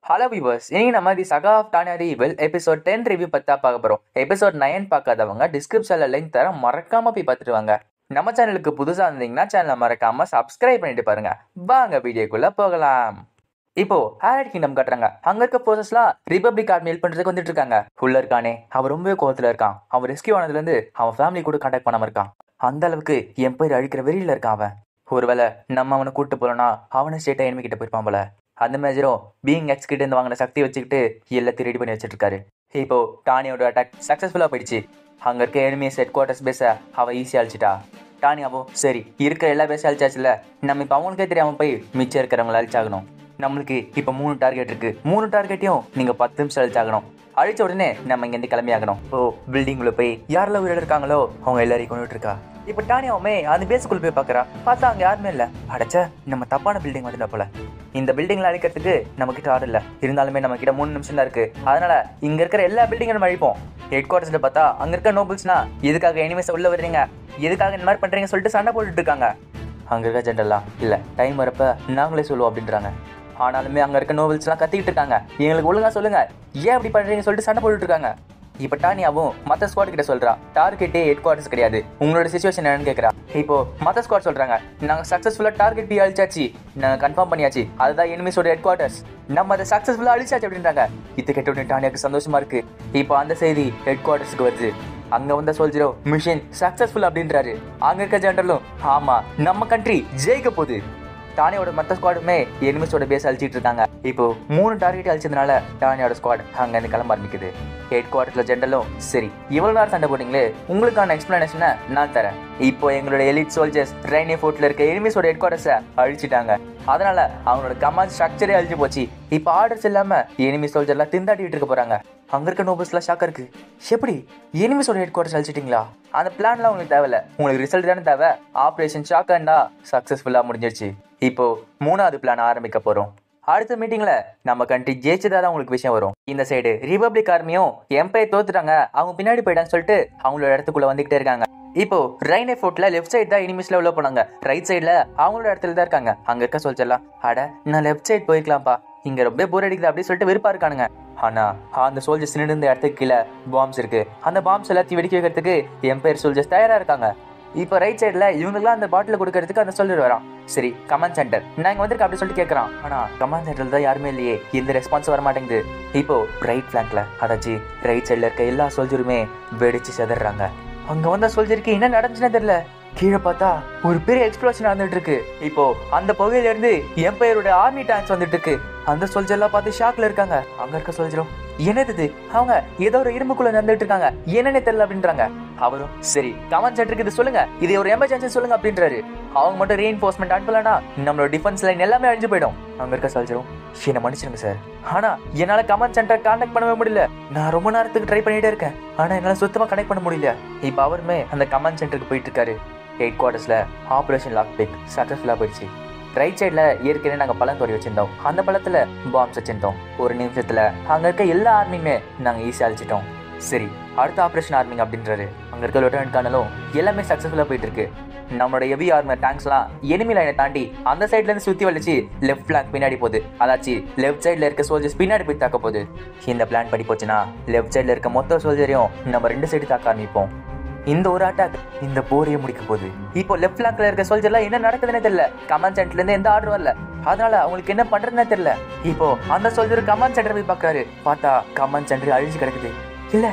Hello viewers, இன்னைக்கு நம்ம the saga of Tanya evil episode 10 review பத்தா பார்க்க போறோம். எபிசோட் 9 பார்க்காதவங்க டிஸ்கிரிப்ஷன்ல லிங்க் தர மறக்காம போய் பார்த்துட்டு வாங்க. நம்ம சேனலுக்கு புதுசா இருந்தீங்கன்னா சேனலை மறக்காம சப்ஸ்கிரைப் பண்ணிட்டு பாருங்க. வாங்க வீடியோக்குள்ள போகலாம். இப்போ ஹேரட் கிங்டம் காட்டுறாங்க. அங்க இருக்க போர்சஸ்லாம் ரிபப்ளிக் ஆர்மி ஹெல்ப் பண்றதுக்கு வந்துட்டு இருக்காங்க. உள்ள இருக்கானே அவர் ரொம்பவே கோவத்துல இருக்கான். அவன் ரெஸ்கியூ ஆனதுல இருந்து அவன் ஃபேமிலி கூட கான்டாக்ட் பண்ணாம இருக்கான். அந்த அளவுக்கு என் பேர் அழிக்கிற வெறியில இருக்கான் அவன். ஒருவேளை நம்ம அவனை கூட்டு போலனா அவனை ஸ்டேட்டா எனிமி கிட்ட போயிருப்பான் போல. அந்த மேஜரும் பீயிங் எக்ஸ் கிட்ட இருந்து வாங்கின சக்தி வச்சுக்கிட்டு எல்லாத்தையும் ரெடி பண்ணி வச்சிட்டு இருக்காரு. இப்போ டானியோட அட்டாக் சக்சஸ்ஃபுல்லா போயிடுச்சு. அங்க இருக்க எனிமிஸ் ஹெட் குவார்டர்ஸ் பேச அவ ஈஸியா அழிச்சிட்டா. டானியாவோ சரி இருக்கிற எல்லா பேச அழிச்சாச்சுல, நம்ம இப்ப அவங்களுக்கே தெரியாம போய் மிச்சம் இருக்கிறவங்களை அழிச்சாகணும். நம்மளுக்கு இப்ப 3 டார்கெட் இருக்கு. 3 டார்கெட்டையும் நீங்க 10 நிமிஷம் அழிச்சாகணும். அழிச்ச உடனே நம்ம இங்க இருந்து கிளம்பி ஆகணும். ஓ பில்டிங்குள்ள போய் யாரெல்லாம் உயிரோட இருக்காங்களோ அவங்க எல்லாரையும் கொண்டுட்டு இருக்கா. இப்ப டானியாவுமே அந்த பேஸுக்குள்ள போய் பாக்குறா. பார்த்தா அங்க யாருமே இல்ல. அடைச்ச நம்ம தப்பான பில்டிங் வந்துட்டா போல. இந்த பில்டிங்ல அழிக்கிறதுக்கு நம்ம கிட்ட ஆர்டர் இல்ல. இருந்தாலுமே நம்ம கிட்ட 3 நிமிஷம் தான் இருக்கு. அதனால இங்க இருக்கிற எல்லா பில்டிங்கும் நம்ம அழிப்போம். ஹெட் குவார்டர்ஸ்ல பார்த்தா அங்க இருக்க நோபல்ஸ்னா எதுக்காக எனிமேஸ் உள்ள வர்றீங்க, எதுக்காக இந்த மாதிரி பண்றீங்க சொல்லிட்டு சண்டை போட்டுட்டு இருக்காங்க. அங்க இருக்க ஜென்ரல்லாம் இல்ல டைம் வரப்ப நாங்களே சொல்லுவோம் அப்படின்றாங்க. ஆனாலுமே அங்க இருக்க நோபல்ஸ் எல்லாம் கத்திக்கிட்டு இருக்காங்க. எங்களுக்கு ஒழுங்கா சொல்லுங்க, ஏன் அப்படி பண்றீங்க சொல்லிட்டு சண்டை போட்டுட்டு இருக்காங்க. இப்ப டானியாவும் மத்த ஸ்குவாட் கிட்ட சொல்றா, டார்கெட்டே ஹெட் குவார்டர்ஸ் கிடையாது, உங்களோட சிச்சுவேஷன் என்னன்னு கேக்குறா. இப்போ மத்த ஸ்குவாட் சொல்றாங்க, நாங்க சக்சஸ்ஃபுல்லா டார்கெட் பி அழிச்சாச்சு, நாங்க கன்ஃபார்ம் பண்ணியாச்சு, அதுதான் எனிமிஸோட ஹெட் குவார்டர்ஸ், நம்ம அதை சக்சஸ்ஃபுல்லா அழிச்சாச்சு அப்படின்றாங்க. இது கேட்ட உடனே டானியாக்கு சந்தோஷமா இருக்கு. இப்போ அந்த செய்தி ஹெட் குவார்டர்ஸ்க்கு வருது. அங்க வந்த சோல்ஜரோ மிஷன் சக்சஸ்ஃபுல் அப்படின்றாரு. அங்க இருக்க ஜெனரலும் ஆமா நம்ம கண்ட்ரி ஜெயிக்க போகுது. டானியோட மற்ற ஸ்குவாடுமே எனிமிஸோட பேஸ் அழிச்சிட்டு இருக்காங்க. இப்போ 3 டார்கெட் அழிச்சதுனால டானியோட ஸ்குவாட் அங்க இருந்து கிளம்ப ஆரம்பிக்குது. ஹெட் குவார்டர்ல ஜெனரலும் சரி இவ்வளவு நேரம் சண்டை போட்டீங்களே, உங்களுக்கான எக்ஸ்பிளனேஷனை நான் தரேன். இப்போ எங்களோட எலிட் சோல்ஜர்ஸ் ரெய்னே ஃபோர்ட்ல இருக்க எனிமிஸோட ஹெட் குவார்டர்ஸை அழிச்சிட்டாங்க. அதனால அவங்களோட கமாண்ட் ஸ்ட்ரக்சரே அழிச்சு போச்சு. இப்போ ஆர்டர்ஸ் இல்லாம எனிமி சோல்ஜர்லாம் திண்டாட்டிட்டு இருக்க போறாங்க. அங்க இருக்க நோபல்ஸ்லாம் ஷாக்கா இருக்கு. எப்படி எனிமிஸோட ஹெட் குவார்டர்ஸ் அழிச்சிட்டீங்களா? அந்த பிளான்லாம் உங்களுக்கு தேவையில்ல, உங்களுக்கு ரிசல்ட் தானே தேவை. ஆபரேஷன் ஷாக்காண்டா சக்சஸ்ஃபுல்லா முடிஞ்சிருச்சு. இப்போ 3வது பிளான் ஆரம்பிக்க போறோம். அடுத்த மீட்டிங்ல நம்ம கண்ட்ரி ஜெயிச்சதான் உங்களுக்கு விஷயம் வரும். இந்த சைடு ரிபப்ளிக் ஆர்மியும் எம்பையர் தோத்துட்டாங்க, அவங்க பின்னாடி போயிட்டான்னு சொல்லிட்டு அவங்களோட இடத்துக்குள்ள வந்துகிட்டே இருக்காங்க. இப்போ ரெய்னே ஃபோர்ட்ல லெஃப்ட் சைடு தான் எனிமிஸ்ல உள்ள போனாங்க, ரைட் சைடுல அவங்களோட இடத்துல தான் இருக்காங்க. அங்க இருக்க சொல்லிடலாம், அட நான் லெஃப்ட் சைடு போயிருக்கலாம்ப்பா, இங்க ரொம்ப போர் அடிக்குது அப்படின்னு சொல்லிட்டு வெறுப்பா இருக்கானுங்க. ஆனா அந்த சோல்ஜர்ஸ் நின்று இடத்துக்கு கீழே பாம்ஸ் இருக்கு. அந்த பாம்ஸ் எல்லாத்தையும் வெடிக்க வைக்கிறதுக்கு எம்பையர் சோல்ஜர்ஸ் தயாரா இருக்காங்க. இப்போ ரைட் சைடுல இவங்களுக்குலாம் அந்த பாட்டில் கொடுக்கறதுக்கு அந்த சோல்ஜர் வரான். சரி கமாண்ட் சென்டர் நான் இங்க வந்திருக்கேன் அப்படி சொல்லிட்டு கேட்கறான். ஆனா கமாண்ட் சென்டர்ல தான் யாருமே இல்லையே, எந்த ரெஸ்பான்ஸ் வர மாட்டேங்குது. இப்போ ரைட் பிளாங்க்ல அதாச்சு ரைட் சைடுல இருக்க எல்லா சோல்ஜருமே வெடிச்சு செதறாங்க. அங்க வந்த சோல்ஜருக்கு என்ன நடந்துச்சுன்னு தெரியல. கீழே பார்த்தா ஒரு பெரிய எக்ஸ்ப்ளோஷன் நடந்துட்டு இருக்கு. இப்போ அந்த பகுதியில இருந்து எம்பையரோட ஆர்மி டேங்க்ஸ் வந்துட்டு இருக்கு. அந்த சோல்ஜர்லாம் பார்த்து ஷாக்ல இருக்காங்க. அங்க இருக்க சோல்ஜரும் என்னது அவங்க ஏதோ ஒரு இரும்புக்குள்ள நடந்துட்டு இருக்காங்க, என்னன்னே தெரியல அப்படின்றாங்க. அவரும் சரி கமாண்ட் சென்டருக்கு இது சொல்லுங்க, இது ஒரு எமர்ஜென்சி சொல்லுங்க அப்படின்றாரு. அவங்க மட்டும் ரீஎன்ஃபோர்ஸ்மெண்ட் அனுப்பலனா நம்மளோட டிஃபென்ஸ் லைன் எல்லாமே அழிஞ்சு போயிடும். அங்க இருக்க சோல்ஜரும் என்ன மன்னிச்சிருங்க சார், ஆனா என்னால கமாண்ட் சென்டர் கான்டாக்ட் பண்ணவே முடியல. நான் ரொம்ப நேரத்துக்கு ட்ரை பண்ணிட்டே இருக்கேன், ஆனா என்னால சுத்தமா கனெக்ட் பண்ண முடியல. இப்ப அவருமே அந்த கமாண்ட் சென்டருக்கு போயிட்டு இருக்காரு. ஹெட் குவார்டர்ஸ்ல ஆபரேஷன் லாக் பிக் சக்சஸ்ஃபுல்லா போயிடுச்சு. ரைட் சைட்ல ஏற்கனவே நாங்க பழம் தோடி வச்சிருந்தோம், அந்த பழத்துல பாம்ஸ் வச்சிருந்தோம். ஒரு நிமிஷத்துல அங்க இருக்க எல்லா ஆர்மியுமே நாங்க ஈஸியா அழிச்சிட்டோம். சரி அடுத்த ஆபரேஷன் ஆர்மிங் அப்படின்றாரு. அங்க இருக்க லெப்டினன்ட் கர்னலும் எல்லாமே சக்சஸ்ஃபுல்லா போயிட்டு இருக்கு. நம்மளோட ஹெவி ஆர்மர் டேங்க்ஸ் எல்லாம் எனிமி லைனை தாண்டி அந்த சைட்ல இருந்து சுத்தி வலிச்சு லெஃப்ட் பிளாங்க் பின்னாடி போகுது. அதாச்சு லெஃப்ட் சைட்ல இருக்க சோல்ஜர்ஸ் பின்னாடி போய் தாக்க போகுது. இந்த பிளான் படி போச்சுன்னா லெஃப்ட் சைட்ல இருக்க மொத்த சோல்ஜரையும் நம்ம 2 சைடு தாக்க ஆரம்பிப்போம். இந்த ஒரு அட்டாக் இந்த போரையே முடிக்க போகுது. இப்போ லெஃப்ட் பிளாங்க்ல இருக்க சோல்ஜர்லாம் என்ன நடக்குதுன்னே தெரியல. கமாண்ட் சென்டர்ல இருந்து எந்த ஆர்டர் வரல, அதனால அவங்களுக்கு என்ன பண்றதுன்னே தெரியல. இப்போ அந்த சோல்ஜர் கமாண்ட் சென்டர் போய் பாக்குறாரு. பார்த்தா கமாண்ட் சென்டர் அழிஞ்சு கிடக்குது. இல்ல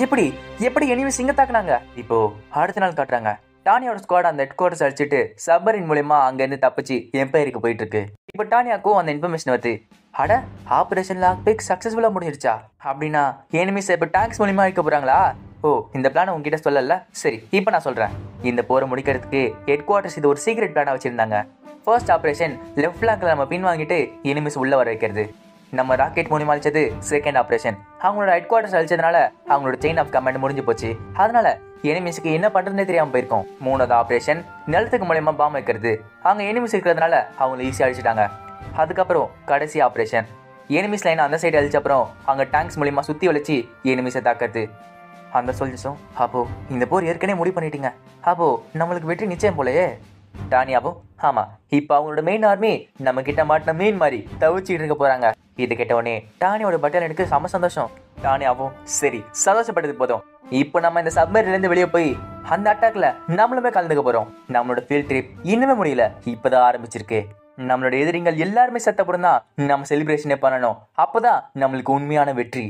எப்படி எப்படி எனிமீஸ் இங்க தாக்குனாங்க. இப்போ அடுத்த நாள் காட்டுறாங்க. டானியோட ஸ்குவாட் அந்த ஹெட் குவார்டர்ஸ் அழிச்சிட்டு சப்மரின் மூலமா அங்க இருந்து தப்பிச்சு எம்பையருக்கு போயிட்டு இருக்கு. இப்போ டானியாக்கும் அந்த இன்ஃபர்மேஷன் வருது. அட ஆபரேஷன் லாக் பிக் சக்சஸ்ஃபுல்லா முடிஞ்சிருச்சா? அப்படின்னா எனிமீஸ் இப்ப டேங்க்ஸ் மூலமா அழிக்க போறாங்களா? ஓ இந்த பிளான் உங்ககிட்ட சொல்லல, சரி இப்போ நான் சொல்றேன். இந்த போரை முடிக்கிறதுக்கு ஹெட் குவார்டர்ஸ் இது ஒரு சீக்ரெட் பிளானா வச்சிருந்தாங்க. ஃபர்ஸ்ட் ஆபரேஷன் லெஃப்ட் பிளாங்க்ல நம்ம பின் வாங்கிட்டு எனிமீஸ் உள்ள வர வைக்கிறது. நம்ம ராக்கெட் மூலமா அழிச்சது செகண்ட் ஆபரேஷன். அவங்களோட ஹெட் குவார்டர்ஸ் அழிச்சதுனால அவங்களோட செயின் ஆஃப் கமாண்ட் முடிஞ்சு போச்சு. அதனால எனிமீஸுக்கு என்ன பண்றதுன்னே தெரியாம போயிருக்கும். 3வது ஆபரேஷன் நிலத்துக்கு மூலமா பாம் வைக்கிறது. அவங்க எனிமீஸ் இருக்கிறதுனால அவங்களை ஈஸியா அழிச்சிட்டாங்க. அதுக்கப்புறம் கடைசி ஆபரேஷன் எனிமீஸ் லைன் அந்த சைடு அழிச்ச அப்புறம் அங்க டேங்க்ஸ் மூலமா சுத்தி வலிச்சு எனிமீஸை தாக்குறது. அந்த சோல்ஜர்ஸும் அப்போ இந்த போர் ஏற்கனவே முடிவு பண்ணிட்டீங்க, அப்போ நம்மளுக்கு வெற்றி நிச்சயம் போலயே. டானியாவும் ஆமா இப்ப அவங்களோட மெயின் ஆர்மி நம்ம கிட்ட மாட்டின மீன் மாதிரி தவிச்சிட்டு இருக்க போறாங்க. இது கேட்ட உடனே டானியோட பட்டாலியனுக்கு செம சந்தோஷம். டானியாவும் சரி சந்தோஷப்பட்டது போதும், இப்போ நம்ம இந்த சப்மரின்ல இருந்து வெளியே போய் அந்த அட்டாக்ல நம்மளுமே கலந்துக்க போறோம். நம்மளோட ஃபீல்ட் ட்ரிப் இன்னுமே முடியல, இப்பதான் ஆரம்பிச்சிருக்கு. நம்மளோட எதிரிகள் எல்லாருமே செத்தப்படும் தான் நம்ம செலிப்ரேஷனே பண்ணணும், அப்பதான் நம்மளுக்கு உண்மையான வெற்றி.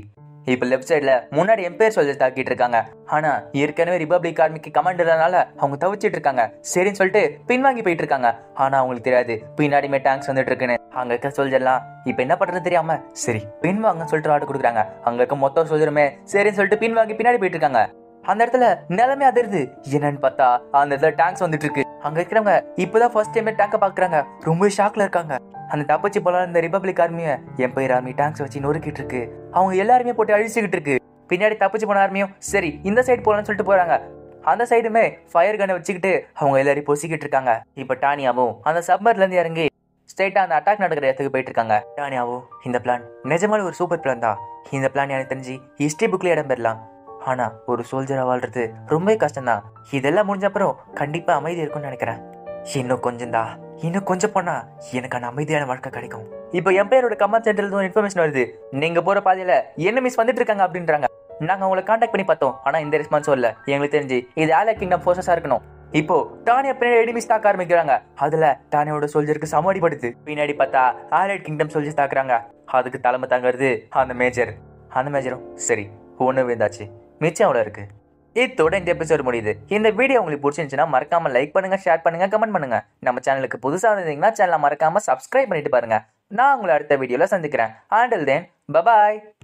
இப்ப லெஃப்ட் சைட்ல முன்னாடி எம்பையர் சோல்ஜர்ஸ் தாக்கிட்டு இருக்காங்க. ஆனா ஏற்கனவே ரிபப்ளிக் ஆர்மிக்கு கமாண்டர்னால அவங்க தவிச்சிட்டு இருக்காங்க. சரின்னு சொல்லிட்டு பின்வாங்கி போயிட்டு இருக்காங்க. ஆனா அவங்களுக்கு தெரியாது பின்னாடிமே டேங்க்ஸ் வந்துட்டு இருக்குன்னு. அங்க இருக்க சோல்ஜர்லாம் இப்ப என்ன பண்றது தெரியாம சரி பின்வாங்கன்னு சொல்லிட்டு ஆர்டர் கொடுக்குறாங்க. அங்க இருக்க மொத்த சோல்ஜருமே சரின்னு சொல்லிட்டு பின்வாங்கி பின்னாடி போயிட்டு இருக்காங்க. அந்த இடத்துல நிலைமை அதிருது. என்னன்னு பார்த்தா அந்த இடத்துல டேங்க்ஸ் வந்துட்டு இருக்கு. அங்க இருக்கிறவங்க இப்பதான் ஃபர்ஸ்ட் டைம் டேங்க பாக்குறாங்க. ரொம்ப ஷாக்ல இருக்காங்க. அந்த தப்பிச்சு போல இந்த ரிபப்ளிக் ஆர்மிய எம்பையர் ஆர்மி டேங்க்ஸ் வச்சு நொறுக்கிட்டு இருக்கு. அவங்க எல்லாருமே போட்டு அழிச்சுக்கிட்டு இருக்கு. பின்னாடி தப்பிச்சு போன ஆர்மியும் சரி இந்த சைடு போலான்னு சொல்லிட்டு போறாங்க. அந்த சைடுமே ஃபயர் கன்னை வச்சுக்கிட்டு அவங்க எல்லாரையும் பொசிக்கிட்டு இருக்காங்க. இப்ப டானியாவும் அந்த சப்மர்ல இருந்து இறங்கி ஸ்ட்ரைட்டா அந்த அட்டாக் நடக்கிற இடத்துக்கு போயிட்டு இருக்காங்க. டானியாவும் இந்த பிளான் நிஜமான ஒரு சூப்பர் பிளான் தான். இந்த பிளான் எனக்கு தெரிஞ்சு ஹிஸ்டரி புக்ல இடம் பெறலாம். ஆனா ஒரு சோல்ஜரா வாழ்றது ரொம்ப கஷ்டம் தான். இதெல்லாம் முடிஞ்ச அப்புறம் கண்டிப்பா அமைதி இருக்கும்னு நினைக்கிறேன். இன்னும் கொஞ்சம் போனா எனக்கான அமைதியான வாழ்க்கை கிடைக்கும். இப்போ எம்பையரோட கமாண்ட் சென்டர்ல ஒரு இன்ஃபர்மேஷன் வருது. நீங்க போற பாதையில எனிமீஸ் வந்துட்டு இருக்காங்க அப்படின்றாங்க. நாங்க உங்களை கான்டாக்ட் பண்ணி பார்த்தோம், ஆனா இந்த ரெஸ்பான்ஸ் வரல. எங்களுக்கு தெரிஞ்சு இது ஆலக் கிங்டம் ஃபோர்ஸஸா இருக்கணும். இப்போ டானியா பின்னாடி எனிமீஸ் தாக்க ஆரம்பிக்கிறாங்க. அதுல டானியோட சோல்ஜருக்கு சமாளிப்படுது. பின்னாடி பார்த்தா ஆலக் கிங்டம் சோல்ஜர்ஸ் தாக்குறாங்க. அதுக்கு தலைமை தாங்கிறது அந்த மேஜரும் சரி ஒண்ணு வேந்தாச்சு, மிச்சம் அவ்வளோ இருக்கு. இதோட இந்த எபிசோட் முடியுது. இந்த வீடியோ உங்களுக்கு பிடிச்சிருந்துச்சுன்னா மறக்காம லைக் பண்ணுங்க, ஷேர் பண்ணுங்க, கமெண்ட் பண்ணுங்க. நம்ம சேனலுக்கு புதுசா இருந்தீங்கன்னா சேனலை மறக்காம சப்ஸ்கிரைப் பண்ணிட்டு பாருங்க. நான் உங்களை அடுத்த வீடியோல சந்திக்கிறேன். Until then, bye bye.